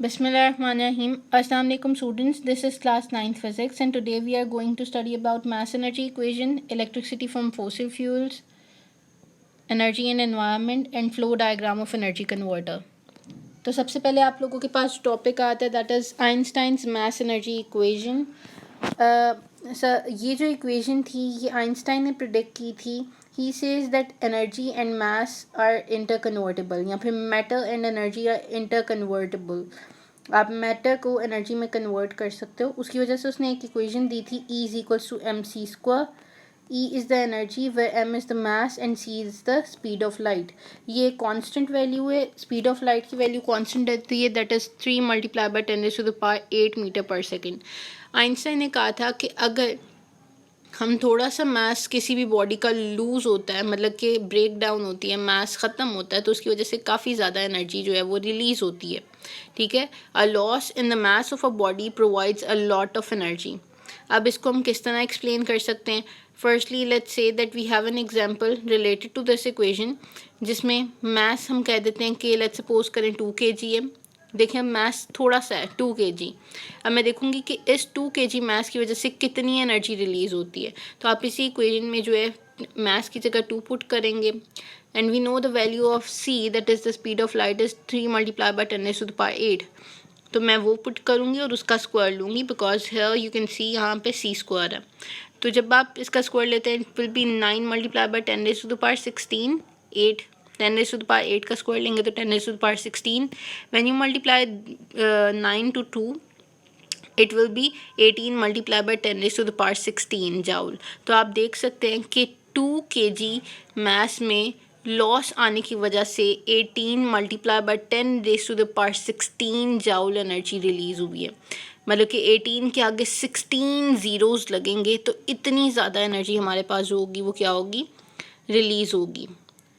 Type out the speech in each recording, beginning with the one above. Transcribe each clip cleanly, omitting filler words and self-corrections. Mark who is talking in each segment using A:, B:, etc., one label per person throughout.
A: Bismillahirrahmanirrahim. Assalamu alaikum students. This is class 9th physics and today we are going to study about mass energy equation, electricity from fossil fuels, energy and environment and flow diagram of energy converter. तो सबसे पहले आप लोगों के पास topic आता है that is Einstein's mass energy equation. ये जो इक्वेशन थी ये आइंस्टाइन ने प्रिडिक्ट की थी। He says that energy and mass are interconvertible या फिर matter and energy are interconvertible. आप मैटर को एनर्जी में कन्वर्ट कर सकते हो। उसकी वजह से उसने एक इक्वेशन दी थी E is equals to mc²। E is the energy where m is the mass and c is the speed of light। ये कांस्टेंट वैल्यू है, स्पीड ऑफ लाइट की वैल्यू कांस्टेंट रहती है that is 3 multiply by 10⁻⁸ metre per second. Einstein ने कहा था कि अगर हम थोड़ा सा मास किसी भी बॉडी का लूज़ होता है, मतलब कि ब्रेक डाउन होती है, मास ख़त्म होता है, तो उसकी वजह से काफ़ी ज़्यादा एनर्जी जो है वो रिलीज़ होती है। ठीक है, a loss in the mass of a body provides a lot of energy. अब इसको हम किस तरह एक्सप्लेन कर सकते हैं? Firstly let's say that we have an example related to this equation जिसमें मास हम कह देते हैं कि लेट्स सपोज करें 2 kg है। देखिए मास थोड़ा सा है 2 kg। अब मैं देखूंगी कि इस 2 kg मास की वजह से कितनी एनर्जी रिलीज़ होती है। तो आप इसी इक्वेशन में जो है मास की जगह 2 पुट करेंगे and we know the value of c that is the speed of light is 3 multiply by 10⁸। तो मैं वो पुट करूँगी और उसका स्क्वायर लूँगी because here you can see यहाँ पे c² है। तो जब आप इसका स्क्वायर लेते हैं it will be 9 multiply by 10⁻16 8। 10⁸ का स्क्वायर लेंगे तो 10⁻16। When you multiply 9 to 2 it will be 18 multiply by 10⁻16 joule. तो आप देख सकते हैं कि 2 kg मास में लॉस आने की वजह से 18 multiply by 10⁻16 joule energy release हुई है। मतलब कि 18 के आगे 16 ज़ीरोज़ लगेंगे तो इतनी ज़्यादा एनर्जी हमारे पास जो होगी वो क्या होगी, रिलीज़ होगी,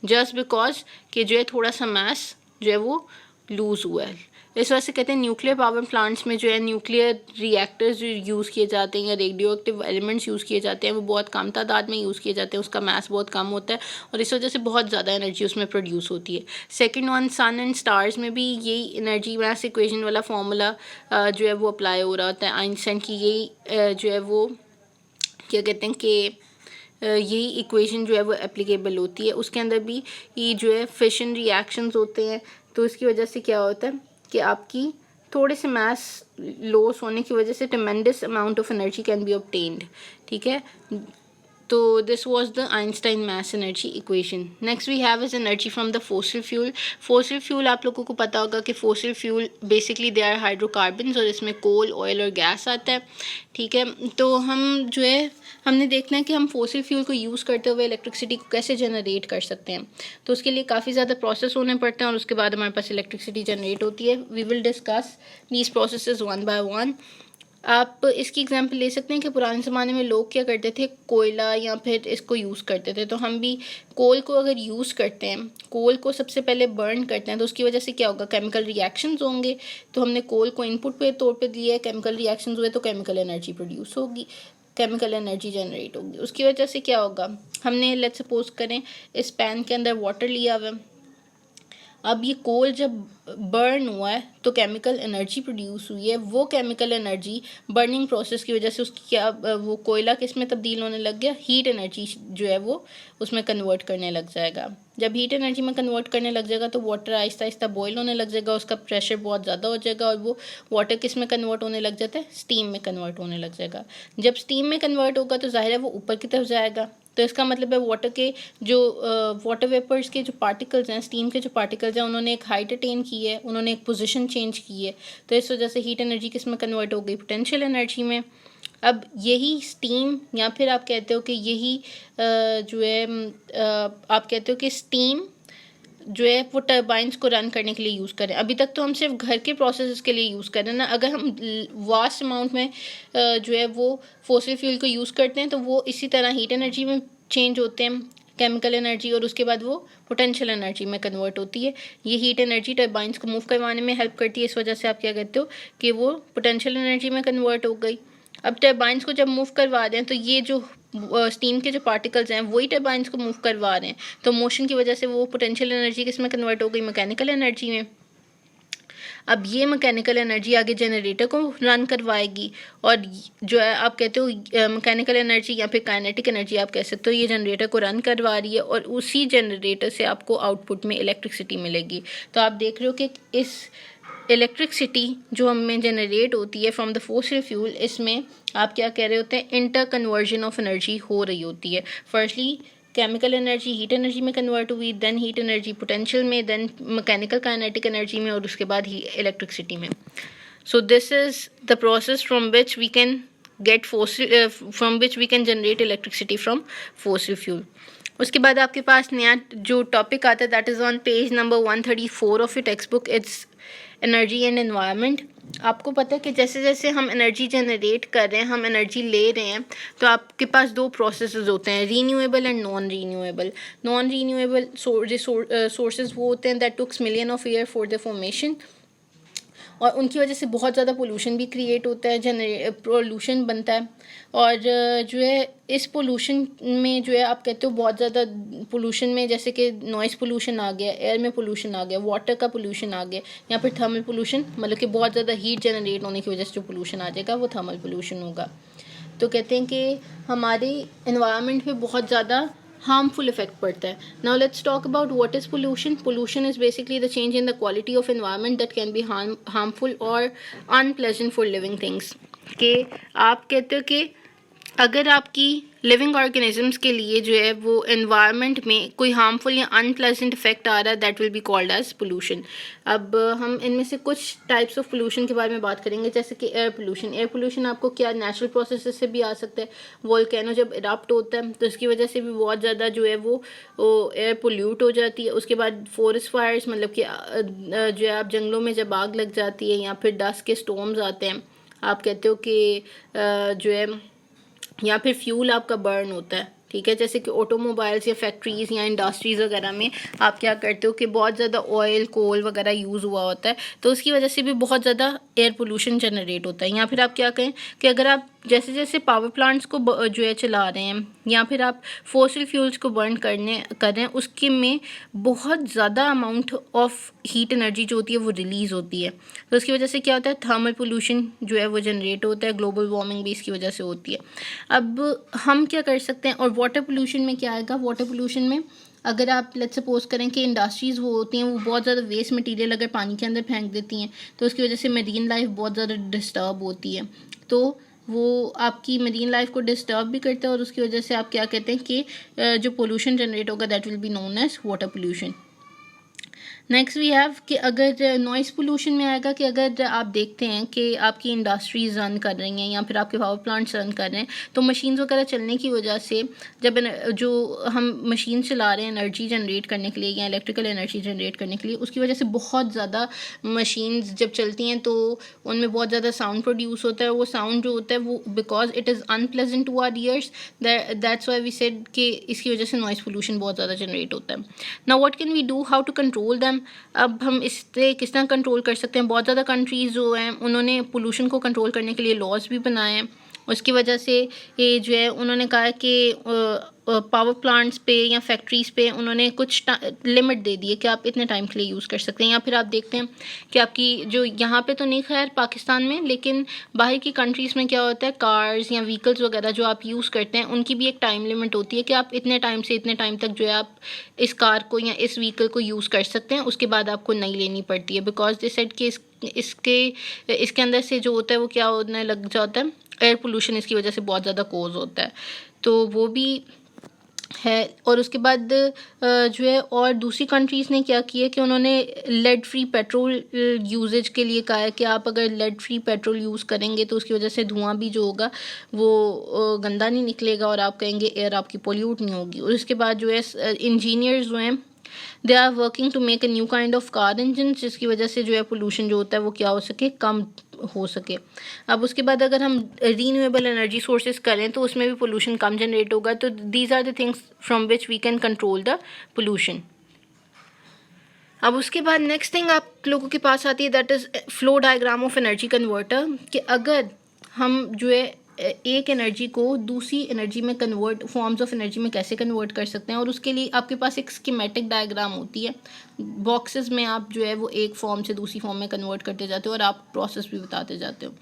A: जस्ट बिकॉज कि जो है थोड़ा सा मास जो है वो लूज़ हुआ है। इस वजह से कहते हैं न्यूक्लियर पावर प्लांट्स में जो है न्यूक्लियर रिएक्टर्स जो यूज़ किए जाते हैं या रेडियो एक्टिव एलिमेंट्स यूज़ किए जाते हैं वो बहुत कम तादाद में यूज़ किए जाते हैं, उसका मास बहुत कम होता है और इस वजह से बहुत ज़्यादा एनर्जी उसमें प्रोड्यूस होती है। Second one, sun and stars में भी यही एनर्जी मास इक्वेशन वाला फार्मूला जो है वो अप्लाई हो रहा होता है। आइंस्टाइन की यही जो है वो क्या कहते हैं कि यही इक्वेशन जो है वो एप्लीकेबल होती है। उसके अंदर भी ये जो है फिशन रिएक्शंस होते हैं तो इसकी वजह से क्या होता है कि आपकी थोड़े से मास लॉस होने की वजह से tremendous amount of energy can be obtained. ठीक है, तो this was the Einstein mass energy equation. Next we have is energy from the fossil fuel. Fossil fuel आप लोगों को पता होगा कि fossil fuel basically they are hydrocarbons और इसमें कोल, ऑयल और गैस आता है। ठीक है, तो हम जो है हमने देखना है कि हम फोसिल फ्यूल को यूज़ करते हुए इलेक्ट्रिसिटी को कैसे जनरेट कर सकते हैं। तो उसके लिए काफ़ी ज़्यादा प्रोसेस होने पड़ते हैं और उसके बाद हमारे पास इलेक्ट्रिसिटी जनरेट होती है। We will discuss these processes one by one. आप इसकी एग्जांपल ले सकते हैं कि पुराने ज़माने में लोग क्या करते थे, कोयला या फिर इसको यूज़ करते थे। तो हम भी कोल को अगर यूज़ करते हैं, कोल को सबसे पहले बर्न करते हैं तो उसकी वजह से क्या होगा, केमिकल रिएक्शंस होंगे। तो हमने कोल को इनपुट पे तौर पे दिया है, केमिकल रिएक्शंस हुए तो केमिकल एनर्जी प्रोड्यूस होगी, केमिकल एनर्जी जनरेट होगी। उसकी वजह से क्या होगा, हमने लेट्स सपोज करें इस पैन के अंदर वाटर लिया हुआ है। अब ये कोल जब बर्न हुआ है तो केमिकल एनर्जी प्रोड्यूस हुई है। वो केमिकल एनर्जी बर्निंग प्रोसेस की वजह से उसकी क्या वो कोयला किस में तब्दील होने लग गया, हीट एनर्जी जो है वो उसमें कन्वर्ट करने लग जाएगा। जब हीट एनर्जी में कन्वर्ट करने लग जाएगा तो वाटर आहिस्ता आहिस्ता बॉयल होने लग जाएगा, उसका प्रेशर बहुत ज़्यादा हो जाएगा और वो वाटर किस में कन्वर्ट होने लग जाता है, स्टीम में कन्वर्ट होने लग जाएगा। जब स्टीम में कन्वर्ट होगा तो ज़ाहिर है वो ऊपर की तरफ जाएगा। तो इसका मतलब है वाटर के जो वाटर वेपर्स के जो पार्टिकल्स हैं, स्टीम के जो पार्टिकल्स हैं, उन्होंने एक हाइट अटेन की है, उन्होंने एक पोजीशन चेंज की है। तो इस वजह से हीट एनर्जी किस में कन्वर्ट हो गई, पोटेंशियल एनर्जी में। अब यही स्टीम या फिर आप कहते हो कि यही जो है आप कहते हो कि स्टीम जो है वो टर्बाइंस को रन करने के लिए यूज़ करें। अभी तक तो हम सिर्फ घर के प्रोसेस के लिए यूज़ कर रहे हैं ना। अगर हम वास्ट अमाउंट में जो है वो फॉसिल फ्यूल को यूज़ करते हैं तो वो इसी तरह हीट एनर्जी में चेंज होते हैं, केमिकल एनर्जी, और उसके बाद वो पोटेंशियल एनर्जी में कन्वर्ट होती है। ये हीट एनर्जी टर्बाइंस को मूव करवाने में हेल्प करती है। इस वजह से आप क्या कहते हो कि वो पोटेंशियल एनर्जी में कन्वर्ट हो गई। अब टर्बाइंस को जब मूव करवा दें तो ये जो स्टीम के जो पार्टिकल्स हैं वही टर्बाइंस को मूव करवा रहे हैं, तो मोशन की वजह से वो पोटेंशियल एनर्जी किस में कन्वर्ट हो गई, मैकेनिकल एनर्जी में। अब ये मैकेनिकल एनर्जी आगे जनरेटर को रन करवाएगी, और जो है आप कहते हो मैकेनिकल एनर्जी या फिर काइनेटिक एनर्जी आप कह सकते हो, ये जनरेटर को रन करवा रही है और उसी जनरेटर से आपको आउटपुट में इलेक्ट्रिसिटी मिलेगी। तो आप देख रहे हो कि इस इलेक्ट्रिसिटी जो हमें जनरेट होती है फ्रॉम द फॉसिल फ्यूल, इसमें आप क्या कह रहे होते हैं, इंटर कन्वर्जन ऑफ एनर्जी हो रही होती है। Firstly chemical energy heat energy में कन्वर्ट हुई, देन हीट एनर्जी पोटेंशियल में, देन मैकेनिकल काइनेटिक एनर्जी में, और उसके बाद ही इलेक्ट्रिसिटी में। So this is the process from which we can get fossil from which we can generate electricity from fossil fuel. उसके बाद आपके पास नया जो टॉपिक आता है that is on page number 134 of your textbook, it's energy and environment. आपको पता है कि जैसे जैसे हम एनर्जी जनरेट कर रहे हैं, हम एनर्जी ले रहे हैं, तो आपके पास दो प्रोसेसेस होते हैं, renewable and non renewable. Non renewable sources वो होते हैं that takes million of year for the formation, और उनकी वजह से बहुत ज़्यादा पोल्यूशन भी क्रिएट होता है, पोल्यूशन बनता है। और जो है इस पोल्यूशन में जो है आप कहते हो बहुत ज़्यादा पोल्यूशन में, जैसे कि नॉइज़ पोल्यूशन आ गया, एयर में पोल्यूशन आ गया, वाटर का पोल्यूशन आ गया, या फिर थर्मल पोल्यूशन, मतलब कि बहुत ज़्यादा हीट जनरेट होने की वजह से जो पोल्यूशन आ जाएगा वो थर्मल पोल्यूशन होगा। तो कहते हैं कि हमारे एनवायरनमेंट पे बहुत ज़्यादा harmful effect पड़ता है। Now let's talk about what is pollution. Pollution is basically the change in the quality of environment that can be harmful or unpleasant for living things. कि आप कहते हो कि अगर आपकी लिविंग ऑर्गेनिजम्स के लिए जो है वो एनवायरनमेंट में कोई हार्मफुल या अनप्लेजेंट इफेक्ट आ रहा है, that will be called as pollution. अब हम इनमें से कुछ टाइप्स ऑफ पोल्यूशन के बारे में बात करेंगे, जैसे कि एयर पोल्यूशन। एयर पोल्यूशन आपको क्या नेचुरल प्रोसेस से भी आ सकता है, वोल्केनो जब इरप्ट होता है तो इसकी वजह से भी बहुत ज़्यादा जो है वो एयर पोल्यूट हो जाती है। उसके बाद फॉरेस्ट फायर्स, मतलब कि जो है आप जंगलों में जब आग लग जाती है, या फिर डस्ट के स्टॉर्म्स आते हैं, आप कहते हो कि जो है, या फिर फ्यूल आपका बर्न होता है, ठीक है, जैसे कि ऑटोमोबाइल्स या फैक्ट्रीज़ या इंडस्ट्रीज़ वगैरह में आप क्या करते हो कि बहुत ज़्यादा ऑयल कोल वगैरह यूज़ हुआ होता है, तो उसकी वजह से भी बहुत ज़्यादा एयर पोल्यूशन जनरेट होता है। या फिर आप क्या कहें कि अगर आप जैसे जैसे पावर प्लांट्स को जो है चला रहे हैं, या फिर आप फॉसिल फ्यूल्स को बर्न कर रहे हैं, उसके में बहुत ज़्यादा अमाउंट ऑफ हीट एनर्जी जो होती है वो रिलीज़ होती है, तो उसकी वजह से क्या होता है, थर्मल पोल्यूशन जो है वो जनरेट होता है, ग्लोबल वार्मिंग भी इसकी वजह से होती है। अब हम क्या कर सकते हैं, और वाटर पोल्यूशन में क्या आएगा, वाटर पोल्यूशन में अगर आप लेट्स सपोज करें कि इंडस्ट्रीज़ वो होती हैं वो बहुत ज़्यादा वेस्ट मटेरियल अगर पानी के अंदर फेंक देती हैं, तो उसकी वजह से मरीन लाइफ बहुत ज़्यादा डिस्टर्ब होती है, तो वो आपकी मरीन लाइफ को डिस्टर्ब भी करता है, और उसकी वजह से आप क्या कहते हैं कि जो पोल्यूशन जनरेट होगा that will be known as water pollution. Next we have कि अगर नॉइज़ पोल्यूशन में आएगा कि अगर आप देखते हैं कि आपकी इंडस्ट्रीज रन कर रही हैं या फिर आपके पावर प्लांट्स रन कर रहे हैं, तो मशीन्स वगैरह चलने की वजह से जब जो हम मशीन चला रहे हैं एनर्जी जनरेट करने के लिए या इलेक्ट्रिकल एनर्जी जनरेट करने के लिए, उसकी वजह से बहुत ज़्यादा मशीन्स जब चलती हैं तो उनमें बहुत ज़्यादा साउंड प्रोड्यूस होता है। वो साउंड जो होता है वो because it is unpleasant to our ears, that's why we said कि इसकी वजह से नॉइज़ पोल्यूशन बहुत ज़्यादा जनरेट होता है। Now what can we do, how to control them. अब हम इससे किस तरह कंट्रोल कर सकते हैं, बहुत ज़्यादा कंट्रीज़ जो हैं उन्होंने पोल्यूशन को कंट्रोल करने के लिए लॉज भी बनाए हैं। उसकी वजह से ये जो है उन्होंने कहा कि पावर प्लांट्स पे या फैक्ट्रीज़ पे उन्होंने कुछ लिमिट दे दी है कि आप इतने टाइम के लिए यूज़ कर सकते हैं। या फिर आप देखते हैं कि आपकी जो यहाँ पे तो नहीं खैर पाकिस्तान में, लेकिन बाहर की कंट्रीज़ में क्या होता है, कार्स या व्हीकल्स वगैरह जो आप यूज़ करते हैं उनकी भी एक टाइम लिमिट होती है कि आप इतने टाइम से इतने टाइम तक जो है आप इस कार को या इस व्हीकल को यूज़ कर सकते हैं, उसके बाद आपको नई लेनी पड़ती है। बिकॉज दिस सेड कि इसके अंदर से जो होता है वो क्या होने लग जाता है, एयर पोल्यूशन इसकी वजह से बहुत ज़्यादा कोज होता है, तो वो भी है। और उसके बाद जो है और दूसरी कंट्रीज़ ने क्या किया कि उन्होंने लेड फ्री पेट्रोल यूजेज के लिए कहा है कि आप अगर लेड फ्री पेट्रोल यूज़ करेंगे तो उसकी वजह से धुआं भी जो होगा वो गंदा नहीं निकलेगा और आप कहेंगे एयर आपकी पोल्यूट नहीं होगी। और उसके बाद जो है इंजीनियर्स जो हैं they are working to make a new kind of car engine, जिसकी वजह से जो है पोल्यूशन जो होता है वो क्या हो सके, कम हो सके। अब उसके बाद अगर हम रीन्यूएबल एनर्जी सोर्सेज करें तो उसमें भी पोल्यूशन कम जनरेट होगा। तो these are the things from which we can control the pollution. अब उसके बाद नेक्स्ट थिंग आप लोगों के पास आती है that is flow diagram of energy converter, कि अगर हम जो है एक एनर्जी को दूसरी एनर्जी में कन्वर्ट, फॉर्म्स ऑफ एनर्जी में कैसे कन्वर्ट कर सकते हैं, और उसके लिए आपके पास एक स्कीमेटिक डायग्राम होती है। बॉक्सेस में आप जो है वो एक फॉर्म से दूसरी फॉर्म में कन्वर्ट करते जाते हो और आप प्रोसेस भी बताते जाते हो।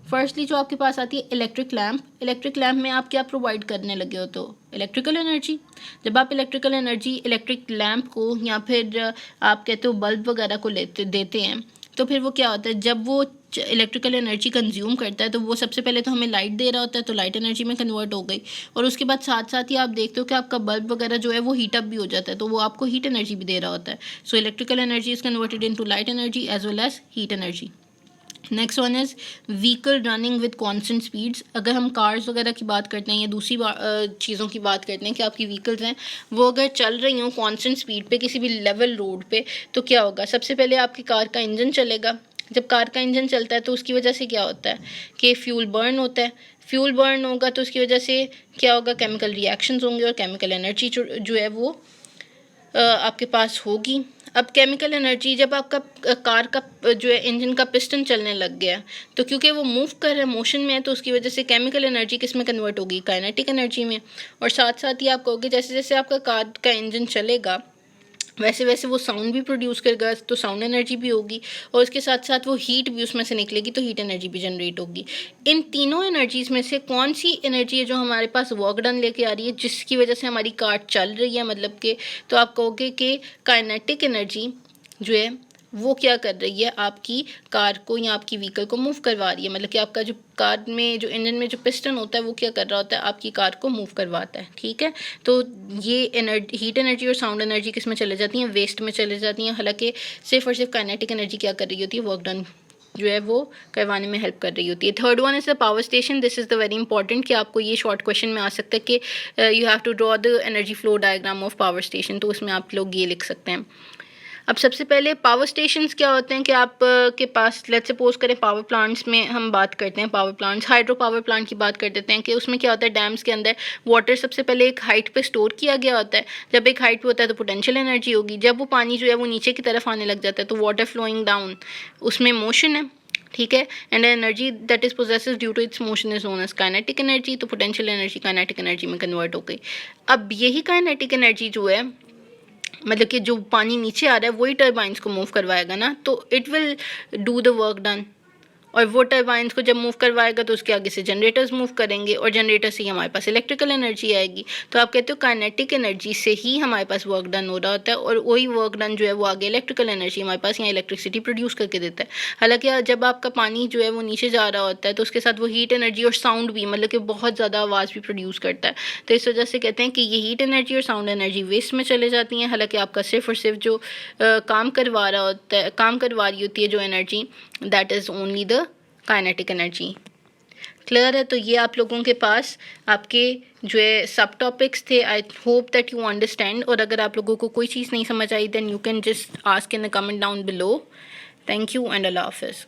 A: फर्स्टली जो आपके पास आती है इलेक्ट्रिक लैम्प। इलेक्ट्रिक लैम्प में आप क्या प्रोवाइड करने लगे हो, तो इलेक्ट्रिकल एनर्जी। जब आप इलेक्ट्रिकल एनर्जी इलेक्ट्रिक लैम्प को या फिर आप कहते हो बल्ब वगैरह को देते हैं, तो फिर वो क्या होता है, जब वो इलेक्ट्रिकल एनर्जी कंज्यूम करता है तो वो सबसे पहले तो हमें लाइट दे रहा होता है, तो लाइट एनर्जी में कन्वर्ट हो गई, और उसके बाद साथ साथ ही आप देखते हो कि आपका बल्ब वगैरह जो है वो हीट अप भी हो जाता है, तो वो आपको हीट एनर्जी भी दे रहा होता है। So electrical energy is converted into light energy as well as heat energy. Next one is vehicle running with constant speeds. अगर हम कार्स वगैरह की बात करते हैं या दूसरी चीज़ों की बात करते हैं कि आपकी व्हीकल्स हैं वो अगर चल रही हों कॉन्स्टेंट स्पीड पे किसी भी लेवल रोड पे, तो क्या होगा, सबसे पहले आपकी कार का इंजन चलेगा। जब कार का इंजन चलता है तो उसकी वजह से क्या होता है कि फ्यूल बर्न होता है। फ्यूल बर्न होगा तो उसकी वजह से क्या होगा, केमिकल रिएक्शंस होंगे और केमिकल एनर्जी जो है वो आपके पास होगी। अब केमिकल एनर्जी, जब आपका कार का जो है इंजन का पिस्टन चलने लग गया, तो क्योंकि वो मूव कर रहा है, मोशन में है, तो उसकी वजह से केमिकल एनर्जी किस में कन्वर्ट होगी, काइनेटिक एनर्जी में। और साथ साथ ही आप कहोगे जैसे जैसे आपका कार का इंजन चलेगा वैसे वैसे वो साउंड भी प्रोड्यूस करेगा, तो साउंड एनर्जी भी होगी, और उसके साथ साथ वो हीट भी उसमें से निकलेगी, तो हीट एनर्जी भी जनरेट होगी। इन तीनों एनर्जीज़ में से कौन सी एनर्जी है जो हमारे पास वर्क डन लेके आ रही है, जिसकी वजह से हमारी कार चल रही है, मतलब कि, तो आप कहोगे कि काइनेटिक एनर्जी जो है वो क्या कर रही है, आपकी कार को या आपकी व्हीकल को मूव करवा रही है। मतलब कि आपका जो कार में जो इंजन में जो पिस्टन होता है वो क्या कर रहा होता है, आपकी कार को मूव करवाता है। ठीक है, तो ये एनर्जी, हीट एनर्जी और साउंड एनर्जी किस में चले जाती हैं, वेस्ट में चले जाती हैं। हालांकि सिर्फ और सिर्फ काइनेटिक एनर्जी क्या कर रही होती है, वर्क डन जो है वो करवाने में हेल्प कर रही होती है। Third one is the power station. This is the very important कि आपको ये शॉर्ट क्वेश्चन में आ सकता है कि you have to draw the energy flow diagram of power station, तो उसमें आप लोग ये लिख सकते हैं। अब सबसे पहले पावर स्टेशंस क्या होते हैं कि आप के पास, लेट्स सपोज करें पावर प्लांट्स में हम बात करते हैं, power plants, hydro power plant की बात कर देते हैं कि उसमें क्या होता है, डैम्स के अंदर वाटर सबसे पहले एक हाइट पे स्टोर किया गया होता है। जब एक हाइट पे होता है तो पोटेंशियल एनर्जी होगी, जब वो पानी जो है वो नीचे की तरफ आने लग जाता है तो वाटर फ्लोइंग डाउन, उसमें मोशन है। ठीक है, and energy that is possesses due to its motion is known as kinetic energy. तो पोटेंशियल एनर्जी काइनेटिक एनर्जी में कन्वर्ट हो गई। अब यही काइनेटिक एनर्जी जो है, मतलब कि जो पानी नीचे आ रहा है वही टर्बाइंस को मूव करवाएगा ना, तो it will do the work done. और वो टर्बाइंस को जब मूव करवाएगा तो उसके आगे से जनरेटर्स मूव करेंगे, और जनरेटर से ही हमारे पास इलेक्ट्रिकल एनर्जी आएगी। तो आप कहते हो काइनेटिक एनर्जी से ही हमारे पास वर्क डन हो रहा होता है, और वही वर्क डन जो है वो आगे इलेक्ट्रिकल एनर्जी हमारे पास यहाँ इलेक्ट्रिसिटी प्रोड्यूस करके देता है। हालांकि जब आपका पानी जो है वो नीचे जा रहा होता है तो उसके साथ वो हीट एनर्जी और साउंड भी, मतलब कि बहुत ज़्यादा आवाज़ भी प्रोड्यूस करता है। तो इस वजह से कहते हैं कि ये हीट एनर्जी और साउंड एनर्जी वेस्ट में चले जाती हैं। हालांकि आपका सिर्फ और सिर्फ जो काम करवा रहा होता है, काम करवा रही होती है जो energy, that is only the kinetic energy. Clear है, तो ये आप लोगों के पास आपके जो है सब टॉपिक्स थे। I hope that you understand, और अगर आप लोगों को कोई चीज़ नहीं समझ आई then you can just ask in the comment down below. Thank you and अल्लाह हाफिज़।